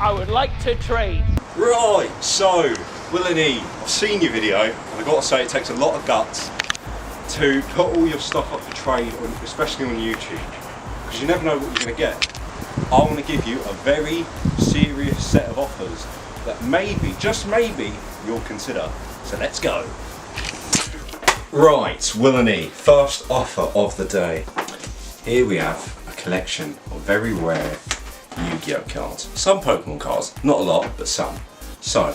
I would like to trade. Right, so Willne, I've seen your video, and I've got to say it takes a lot of guts to put all your stuff up for trade, especially on YouTube, because you never know what you're going to get. I want to give you a very serious set of offers that maybe, just maybe, you'll consider. So let's go. Right, Willne, first offer of the day. Here we have a collection of very rare Yu-Gi-Oh cards. Some Pokemon cards, not a lot, but some. So,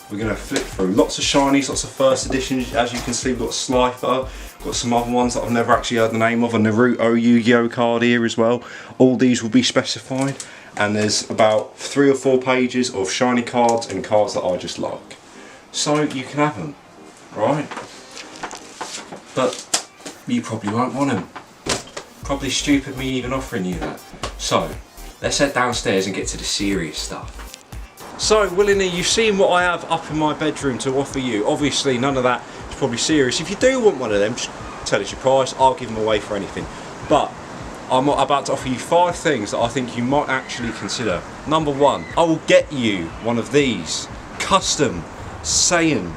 we're going to flip through lots of shinies, lots of first editions. As you can see, we've got Slifer, got some other ones that I've never actually heard the name of, a Naruto Yu-Gi-Oh card here as well. All these will be specified, and there's about 3 or 4 pages of shiny cards and cards that I just like. So, you can have them, right? But you probably won't want them. Probably stupid me even offering you that. So, let's head downstairs and get to the serious stuff. So, Willne, you've seen what I have up in my bedroom to offer you. Obviously, none of that is probably serious. If you do want one of them, just tell us your price. I'll give them away for anything. But I'm about to offer you 5 things that I think you might actually consider. Number 1, I will get you one of these custom Saiyan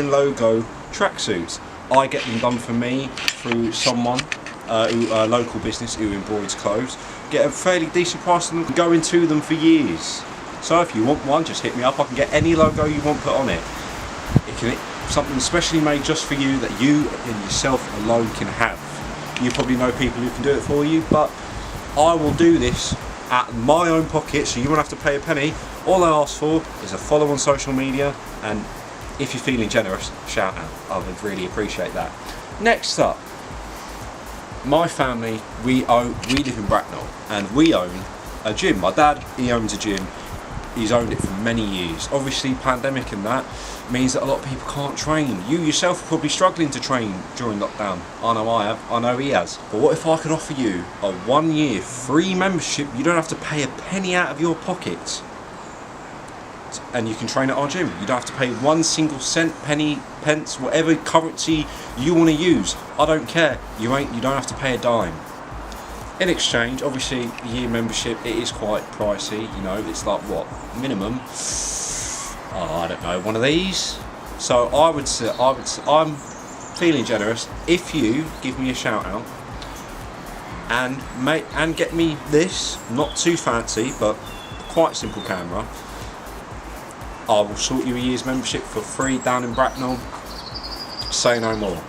logo tracksuits. I get them done for me through someone, a local business who embroiders clothes. Get a fairly decent price on them, go into them for years. So if you want one, just hit me up. I can get any logo you want put on it. It can something specially made just for you that you and yourself alone can have. You probably know people who can do it for you, but I will do this at my own pocket, so you won't have to pay a penny. All I ask for is a follow on social media, and if you're feeling generous, shout out. I would really appreciate that. Next up, my family, we live in Bracknell, and we own a gym. My dad, he owns a gym. He's owned it for many years. Obviously, pandemic and that means that a lot of people can't train. You yourself are probably struggling to train during lockdown. I know I have, I know he has. But what if I could offer you a 1-year free membership? You don't have to pay a penny out of your pocket, and you can train at our gym. You don't have to pay 1 single cent, penny, pence, whatever currency you want to use. I don't care. You don't have to pay a dime. In exchange, obviously, the year membership, it is quite pricey. You know, it's like what, minimum? Oh, I don't know, one of these. So I would say, I'm feeling generous if you give me a shout out and get me this, not too fancy, but quite simple camera. I will sort you a year's membership for free down in Bracknell. Say no more.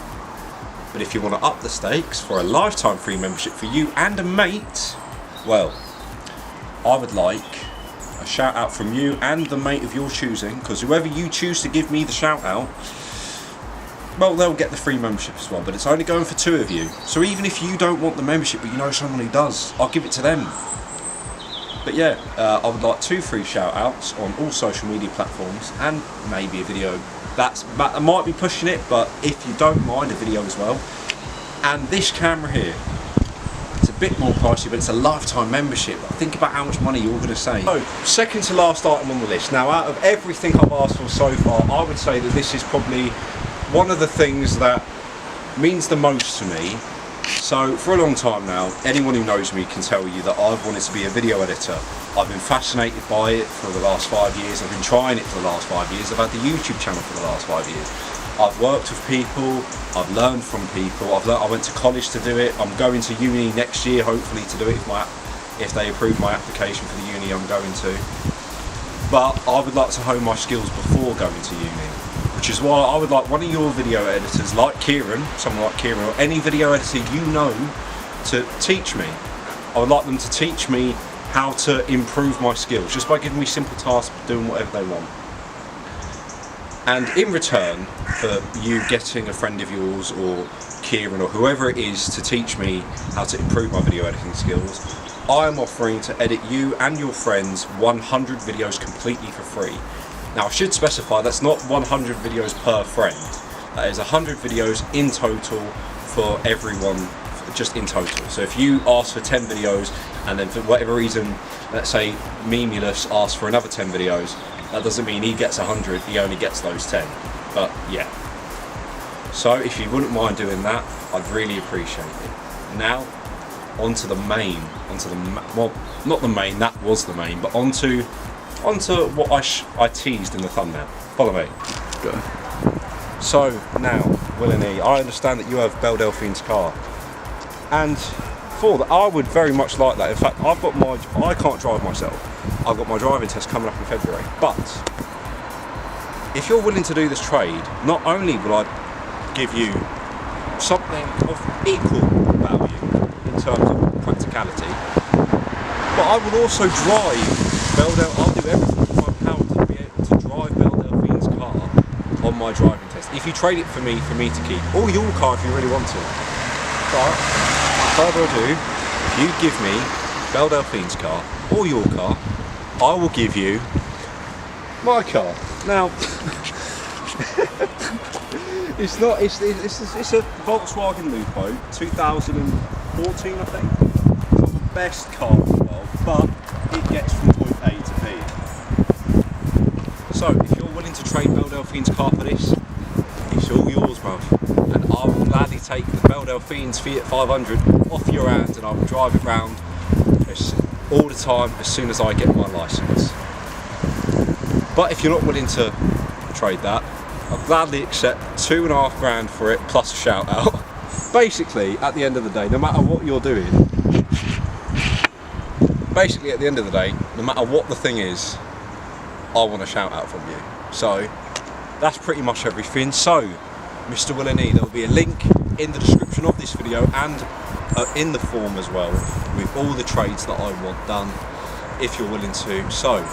But if you want to up the stakes for a lifetime free membership for you and a mate, well, I would like a shout out from you and the mate of your choosing, because whoever you choose to give me the shout out, well, they'll get the free membership as well, but it's only going for 2 of you. So even if you don't want the membership but you know someone who does, I'll give it to them. But yeah, I would like 2 free shout outs on all social media platforms, and maybe a video. I might be pushing it, but if you don't mind, a video as well. And this camera here, it's a bit more pricey, but it's a lifetime membership. Think about how much money you're going to save. So, second to last item on the list. Now, out of everything I've asked for so far, I would say that this is probably one of the things that means the most to me. So for a long time now, anyone who knows me can tell you that I've wanted to be a video editor. I've been fascinated by it for the last 5 years. I've been trying it for the last 5 years. I've had the YouTube channel for the last 5 years. I've worked with people, I've learned from people, I went to college to do it. I'm going to uni next year, hopefully, to do it if they approve my application for the uni I'm going to. But I would like to hone my skills before going to uni, which is why I would like one of your video editors, like Kieran, someone like Kieran, or any video editor you know, to teach me. I would like them to teach me how to improve my skills, just by giving me simple tasks, doing whatever they want. And in return for you getting a friend of yours, or Kieran, or whoever it is, to teach me how to improve my video editing skills, I am offering to edit you and your friends 100 videos completely for free. Now, I should specify that's not 100 videos per friend. That is 100 videos in total for everyone, just in total. So if you ask for 10 videos and then for whatever reason, let's say Memulus asks for another 10 videos, that doesn't mean he gets 100, he only gets those 10. But yeah. So if you wouldn't mind doing that, I'd really appreciate it. Now, onto the main, well, not the main, that was the main, but onto what I teased in the thumbnail. Follow me. Go. So now, Willne, I understand that you have Belle Delphine's car, and for that, I would very much like that. In fact, I can't drive myself. I've got my driving test coming up in February. But if you're willing to do this trade, not only will I give you something of equal value in terms of practicality, but I will also drive I'll do everything in my power to be able to drive Belle Delphine's car on my driving test. If you trade it for me to keep, or your car if you really want to. But without further ado, if you give me Belle Delphine's car or your car, I will give you my car. Now, it's a Volkswagen Lupo, 2014, I think. It's not the best car in the world, but it gets from point A to B. So, if you're willing to trade Belle Delphine's car for this, it's all yours, bruv. And I will gladly take the Belle Delphine's Fiat 500 off your hands, and I will drive it round all the time as soon as I get my licence. But if you're not willing to trade that, I'll gladly accept $2.5 grand for it plus a shout out. Basically, at the end of the day, no matter what you're doing, no matter what the thing is, I want a shout out from you. So that's pretty much everything. So, Mr. Willne, there will be a link in the description of this video and in the form as well, with all the trades that I want done, if you're willing to. So,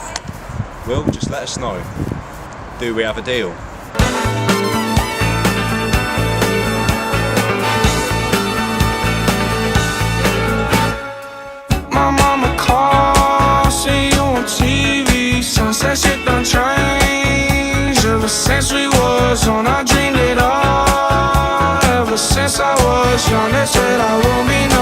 Will, just let us know. Do we have a deal? My mama calls, see you on TV. Sunset shit done changed. Ever since we was on, I dreamed it all. Ever since I was young, they said I won't be